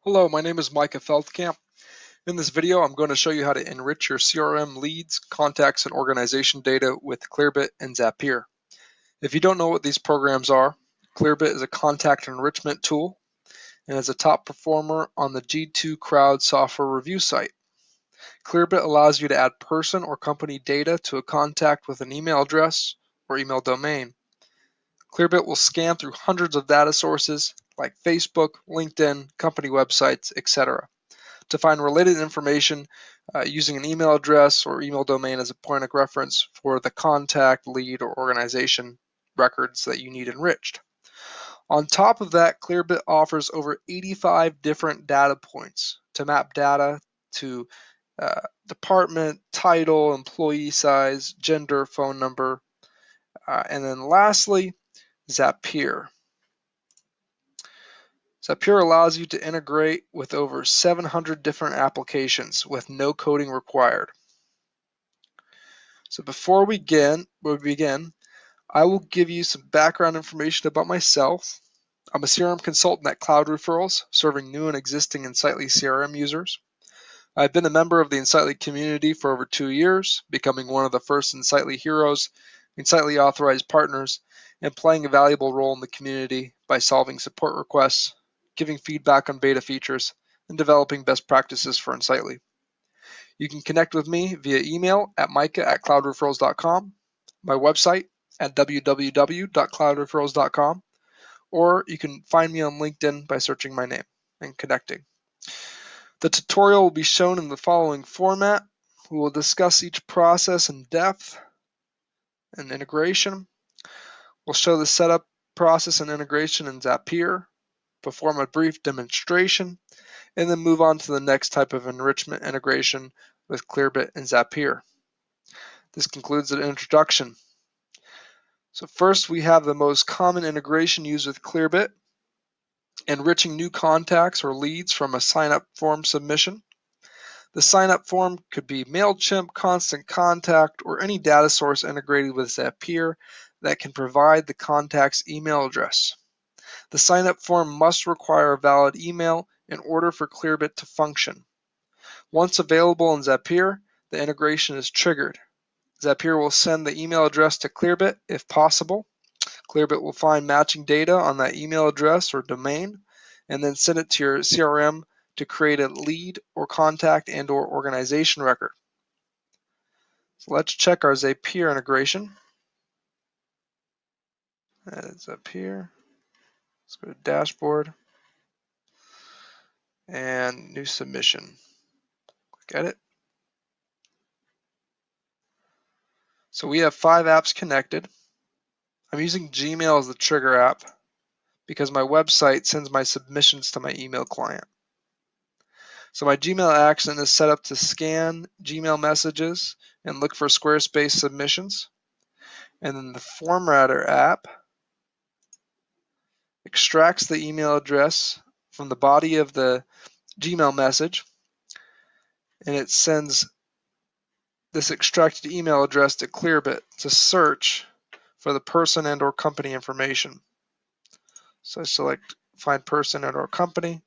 Hello, my name is Micah. In this video, I'm going to show you how to enrich your CRM leads, contacts, and organization data with Clearbit and Zapier. If you don't know what these programs are, Clearbit is a contact enrichment tool and is a top performer on the G2 Crowd software review site. Clearbit allows you to add person or company data to a contact with an email address or email domain. Clearbit will scan through hundreds of data sources like Facebook, LinkedIn, company websites, etc. to find related information using an email address or email domain as a point of reference for the contact, lead, or organization records that you need enriched. On top of that, Clearbit offers over 85 different data points to map data to department, title, employee size, gender, phone number, and then lastly, Zapier. Zapier allows you to integrate with over 700 different applications with no coding required. So before we begin, I will give you some background information about myself. I'm a CRM consultant at Cloud Referrals, serving new and existing Insightly CRM users. I've been a member of the Insightly community for over 2 years, becoming one of the first Insightly heroes, Insightly authorized partners, and playing a valuable role in the community by solving support requests, giving feedback on beta features, and developing best practices for Insightly. You can connect with me via email at micah@cloudreferrals.com, my website at www.cloudreferrals.com, or you can find me on LinkedIn by searching my name and connecting. The tutorial will be shown in the following format. We will discuss each process in depth and integration. We'll show the setup process and integration in Zapier, perform a brief demonstration, and then move on to the next type of enrichment integration with Clearbit and Zapier. This concludes the introduction. So first we have the most common integration used with Clearbit, enriching new contacts or leads from a sign-up form submission. The sign-up form could be MailChimp, Constant Contact, or any data source integrated with Zapier that can provide the contact's email address. The sign-up form must require a valid email in order for Clearbit to function. Once available in Zapier, the integration is triggered. Zapier will send the email address to Clearbit if possible. Clearbit will find matching data on that email address or domain and then send it to your CRM to create a lead or contact and or organization record. So let's check our Zapier integration. That is up here. Let's go to dashboard and new submission. Click edit. So we have 5 apps connected. I'm using Gmail as the trigger app because my website sends my submissions to my email client. So my Gmail action is set up to scan Gmail messages and look for Squarespace submissions. And then the Formatter app extracts the email address from the body of the Gmail message, and it sends this extracted email address to Clearbit to search for the person and or company information. So I select find person and or company,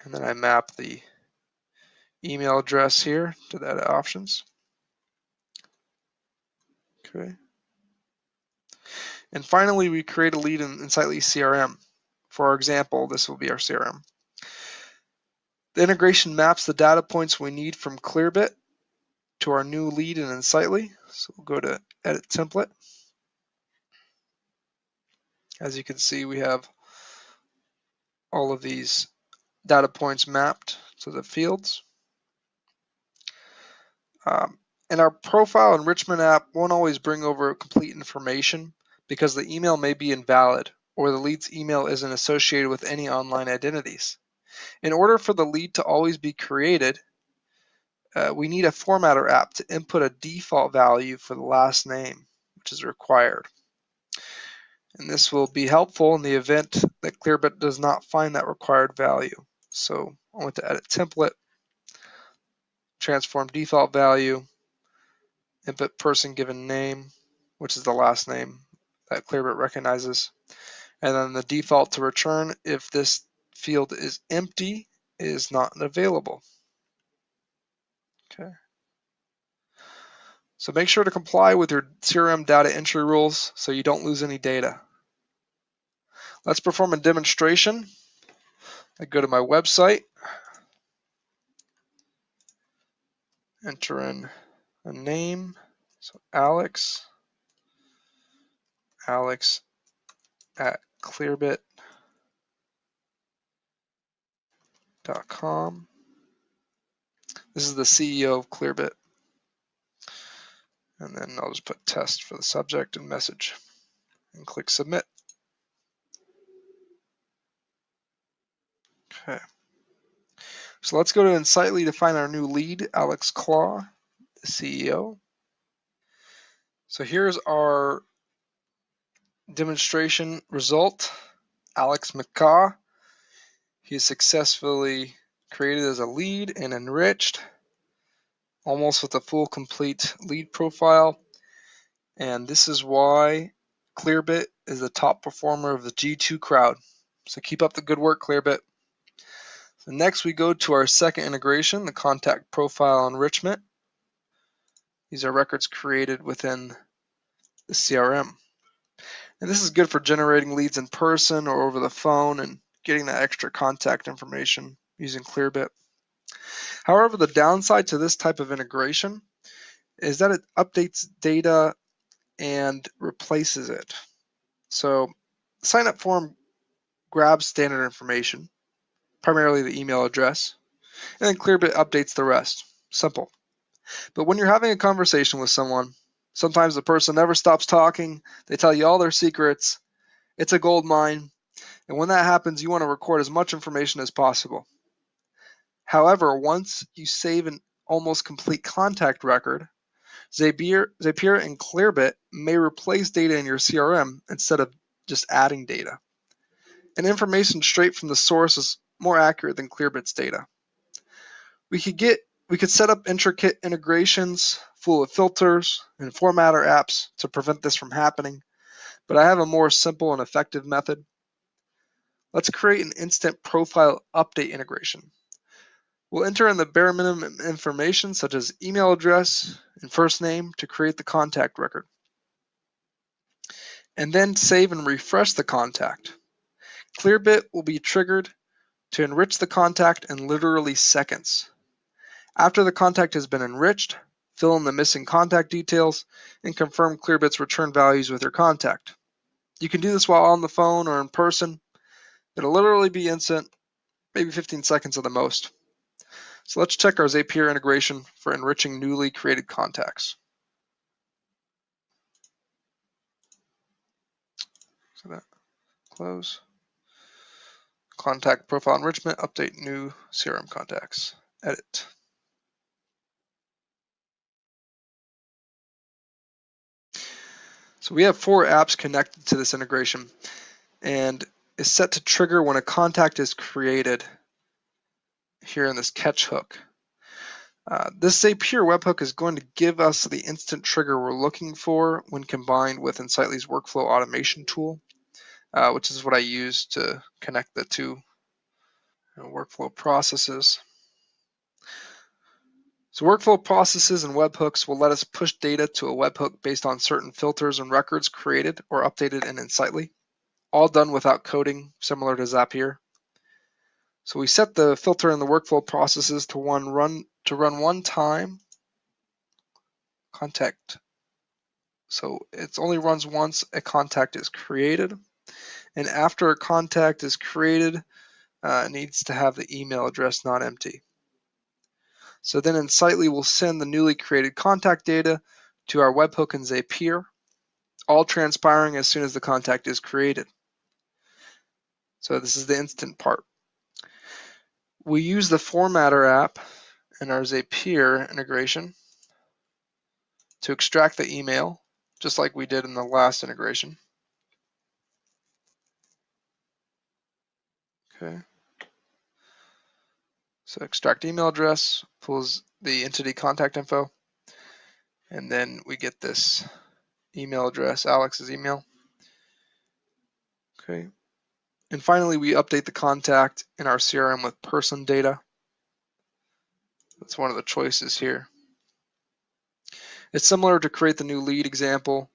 and then I map the email address here to that options. Okay. And finally, we create a lead in Insightly CRM. For our example, this will be our CRM. The integration maps the data points we need from Clearbit to our new lead in Insightly. So we'll go to Edit Template. As you can see, we have all of these data points mapped to the fields. And our profile enrichment app won't always bring over complete information because the email may be invalid or the lead's email isn't associated with any online identities. In order for the lead to always be created, we need a formatter app to input a default value for the last name, which is required. And this will be helpful in the event that Clearbit does not find that required value. So I went to Edit Template, transform default value, input person given name, which is the last name that Clearbit recognizes, and then the default to return if this field is empty is not available. Okay. So make sure to comply with your CRM data entry rules so you don't lose any data. Let's perform a demonstration. I go to my website, enter in a name, so Alex at clearbit.com. This is the CEO of Clearbit. And then I'll just put test for the subject and message and click submit. Okay. So let's go to Insightly to find our new lead, Alex Claw, the CEO. So here's our demonstration result. Alex Micah, he is successfully created as a lead and enriched, almost with a full complete lead profile. And this is why Clearbit is the top performer of the G2 crowd. So keep up the good work, Clearbit. So next we go to our second integration, the contact profile enrichment. These are records created within the CRM. And this is good for generating leads in person or over the phone and getting that extra contact information using Clearbit. However, the downside to this type of integration is that it updates data and replaces it. So the sign up form grabs standard information, primarily the email address, and then Clearbit updates the rest. Simple. But when you're having a conversation with someone, sometimes the person never stops talking, they tell you all their secrets, it's a gold mine, and when that happens, you want to record as much information as possible. However, once you save an almost complete contact record, Zapier and Clearbit may replace data in your CRM instead of just adding data. And information straight from the source is more accurate than Clearbit's data. We could set up intricate integrations full of filters and formatter apps to prevent this from happening, but I have a more simple and effective method. Let's create an instant profile update integration. We'll enter in the bare minimum information such as email address and first name to create the contact record. And then save and refresh the contact. Clearbit will be triggered to enrich the contact in literally seconds. After the contact has been enriched, fill in the missing contact details and confirm Clearbit's return values with your contact. You can do this while on the phone or in person. It'll literally be instant, maybe 15 seconds at the most. So let's check our Zapier integration for enriching newly created contacts. So that, close. Contact profile enrichment, update new CRM contacts, edit. So we have 4 apps connected to this integration and is set to trigger when a contact is created here in this catch hook. This Zapier webhook is going to give us the instant trigger we're looking for when combined with Insightly's workflow automation tool, which is what I use to connect the two workflow processes. So workflow processes and webhooks will let us push data to a webhook based on certain filters and records created or updated in Insightly, all done without coding, similar to Zapier. So we set the filter and the workflow processes to run one time. Contact. So it only runs once a contact is created, and after a contact is created, it needs to have the email address not empty. So then Insightly will send the newly created contact data to our webhook in Zapier, all transpiring as soon as the contact is created. So this is the instant part. We use the formatter app in our Zapier integration to extract the email, just like we did in the last integration. Okay. So extract email address, pulls the entity contact info, and then we get this email address, Alex's email. Okay. And finally, we update the contact in our CRM with person data. That's one of the choices here. It's similar to create the new lead example,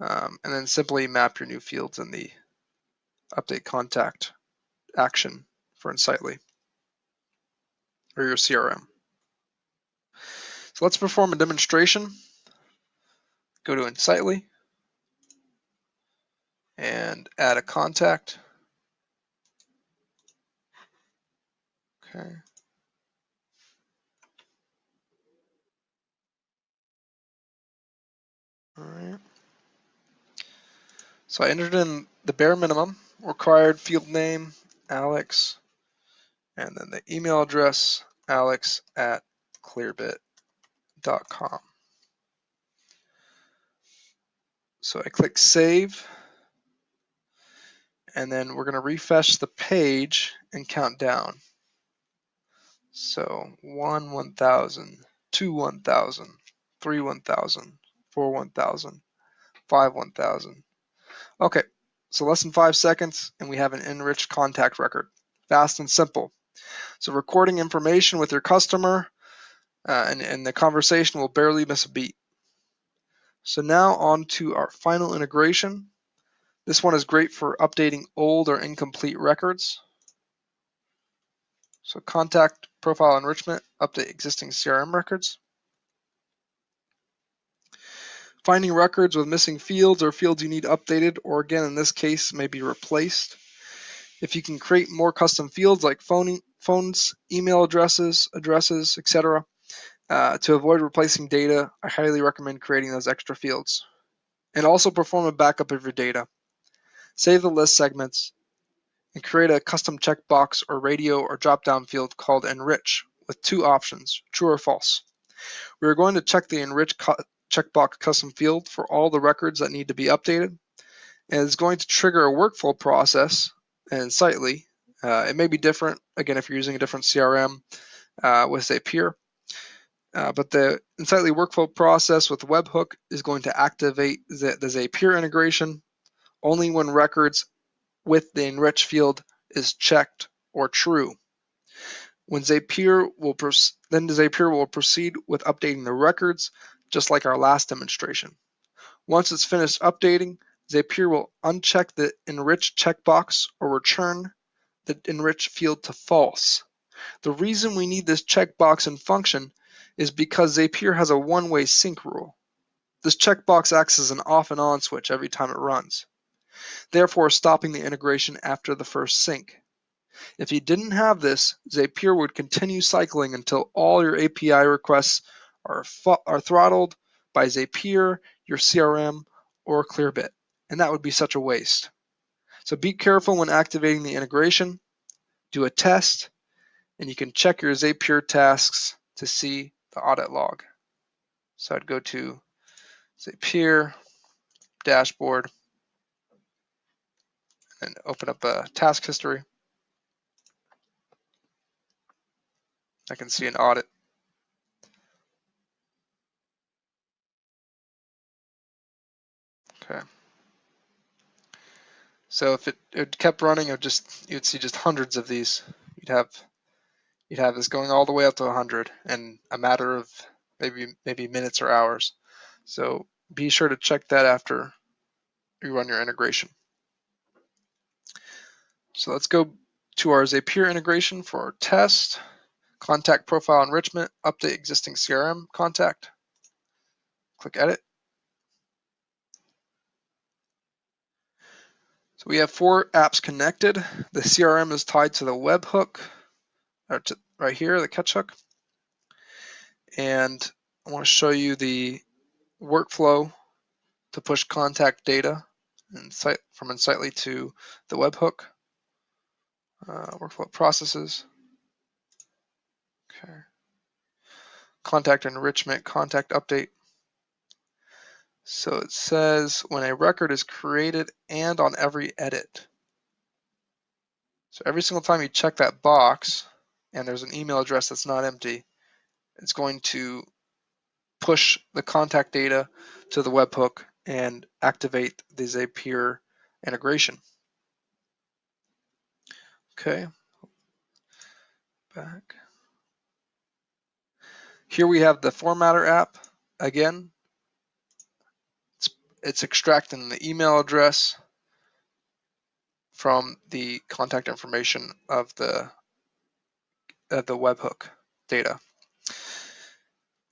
and then simply map your new fields in the update contact action for Insightly or your CRM. So let's perform a demonstration. Go to Insightly and add a contact. Okay. All right. So I entered in the bare minimum required field name, Alex, and then the email address, alex@clearbit.com. So I click save, and then we're going to refresh the page and count down. So 1, 1,000, 2, 1,000, 3, 1,000, 4, 1,000, 5, 1,000. Okay, so less than 5 seconds, and we have an enriched contact record. Fast and simple. So recording information with your customer, and the conversation will barely miss a beat. So now on to our final integration. This one is great for updating old or incomplete records. So contact profile enrichment, update existing CRM records. Finding records with missing fields or fields you need updated, or again in this case maybe replaced. If you can create more custom fields like phones, email addresses, etc. To avoid replacing data, I highly recommend creating those extra fields. And also perform a backup of your data. Save the list segments and create a custom checkbox or radio or drop-down field called Enrich with 2 options, true or false. We are going to check the Enrich checkbox custom field for all the records that need to be updated, and it's going to trigger a workflow process in Sightly. It may be different, again, if you're using a different CRM with Zapier, but the Insightly workflow process with the webhook is going to activate the Zapier integration only when records with the enrich field is checked or true. When Zapier will proceed with updating the records, just like our last demonstration. Once it's finished updating, Zapier will uncheck the enrich checkbox or return the enrich field to false. The reason we need this checkbox and function is because Zapier has a one-way sync rule. This checkbox acts as an off and on switch every time it runs, therefore stopping the integration after the first sync. If you didn't have this, Zapier would continue cycling until all your API requests are throttled by Zapier, your CRM, or Clearbit, and that would be such a waste. So be careful when activating the integration, do a test, and you can check your Zapier tasks to see the audit log. So I'd go to Zapier, dashboard, and open up a task history. I can see an audit. Okay. So if it kept running, you'd see just hundreds of these. You'd have this going all the way up to 100 in a matter of maybe minutes or hours. So be sure to check that after you run your integration. So let's go to our Zapier integration for our test. Contact profile enrichment, update existing CRM contact. Click edit. So we have 4 apps connected. The CRM is tied to the webhook, or to right here, the catch hook. And I want to show you the workflow to push contact data from Insightly to the webhook. Workflow processes. Okay. Contact enrichment, contact update. So it says when a record is created and on every edit. So every single time you check that box and there's an email address that's not empty, it's going to push the contact data to the webhook and activate the Zapier integration. Okay, back. Here we have the Formatter app. Again, it's extracting the email address from the contact information of the webhook data.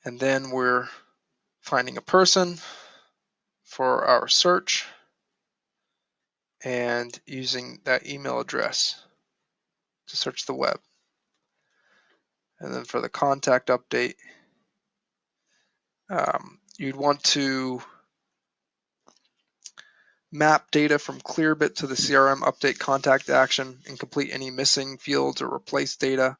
And then we're finding a person for our search and using that email address to search the web. And then for the contact update, you'd want to map data from Clearbit to the CRM update contact action and complete any missing fields or replace data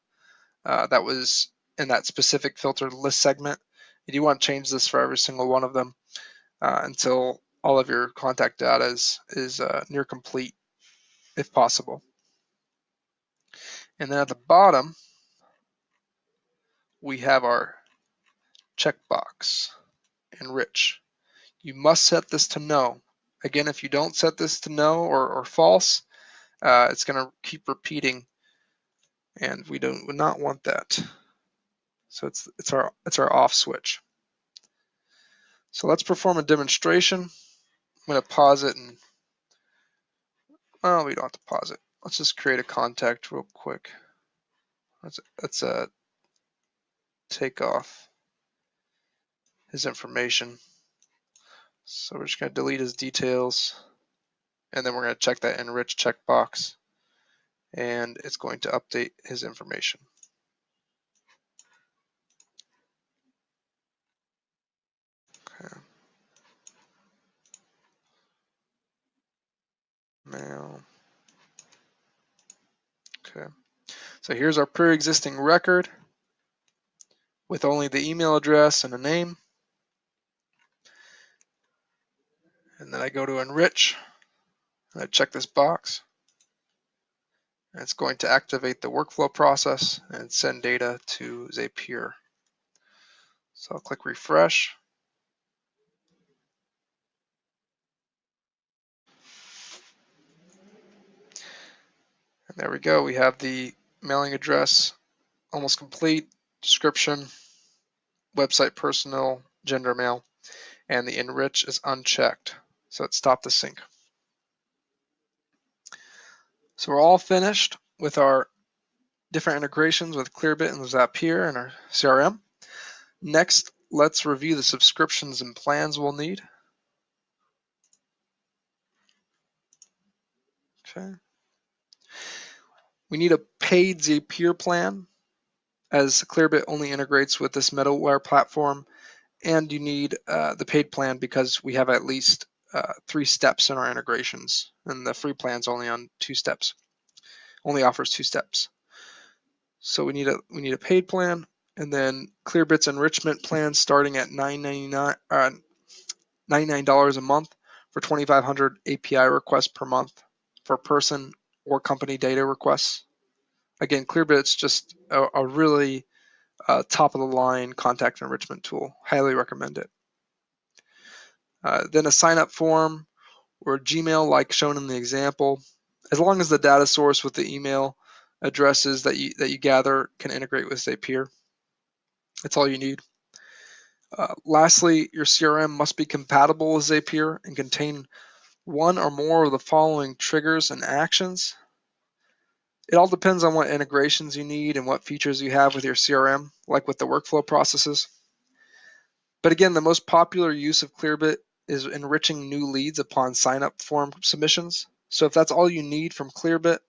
that was in that specific filtered list segment. And you want to change this for every single one of them until all of your contact data is near complete, if possible. And then at the bottom, we have our checkbox, enrich. You must set this to no. Again, if you don't set this to no or false, it's going to keep repeating, and we would not want that. So it's our off switch. So let's perform a demonstration. I'm going to pause it, and well, we don't have to pause it. Let's just create a contact real quick. Let's take off his information. So we're just going to delete his details, and then we're going to check that enrich checkbox, and it's going to update his information. Okay. Mail. Okay. So here's our pre-existing record with only the email address and a name. And then I go to enrich, and I check this box. And it's going to activate the workflow process and send data to Zapier. So I'll click refresh. And there we go. We have the mailing address almost complete, description, website personnel, gender male, and the enrich is unchecked. So it stopped the sync. So we're all finished with our different integrations with Clearbit and Zapier and our CRM. Next, let's review the subscriptions and plans we'll need. Okay. We need a paid Zapier plan, as Clearbit only integrates with this middleware platform, and you need the paid plan because we have at least 3 steps in our integrations, and the free plan's only on 2 steps. Only offers 2 steps. So we need a paid plan, and then Clearbit's enrichment plan starting at $99 a month for 2,500 API requests per month for person or company data requests. Again, Clearbit's just a really top of the line contact enrichment tool. Highly recommend it. Then a sign up form or Gmail like shown in the example. As long as the data source with the email addresses that you gather can integrate with Zapier. That's all you need. Lastly, your CRM must be compatible with Zapier and contain one or more of the following triggers and actions. It all depends on what integrations you need and what features you have with your CRM, like with the workflow processes. But again, the most popular use of Clearbit is enriching new leads upon sign-up form submissions. So if that's all you need from Clearbit,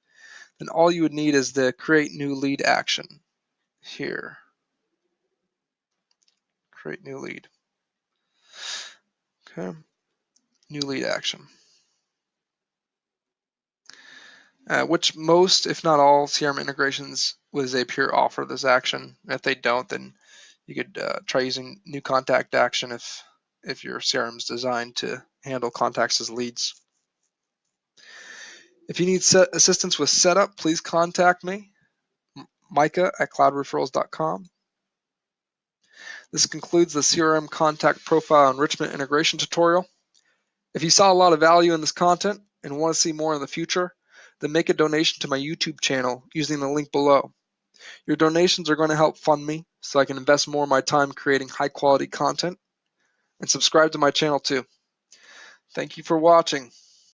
then all you would need is the create new lead action here. Create new lead. Okay, new lead action. Which most, if not all, CRM integrations with Zapier offer this action. If they don't, then you could try using new contact action if your CRM is designed to handle contacts as leads. If you need assistance with setup, please contact me, Micah at cloudreferrals.com. This concludes the CRM contact profile enrichment integration tutorial. If you saw a lot of value in this content and want to see more in the future, then make a donation to my YouTube channel using the link below. Your donations are going to help fund me so I can invest more of my time creating high quality content, and subscribe to my channel too. Thank you for watching.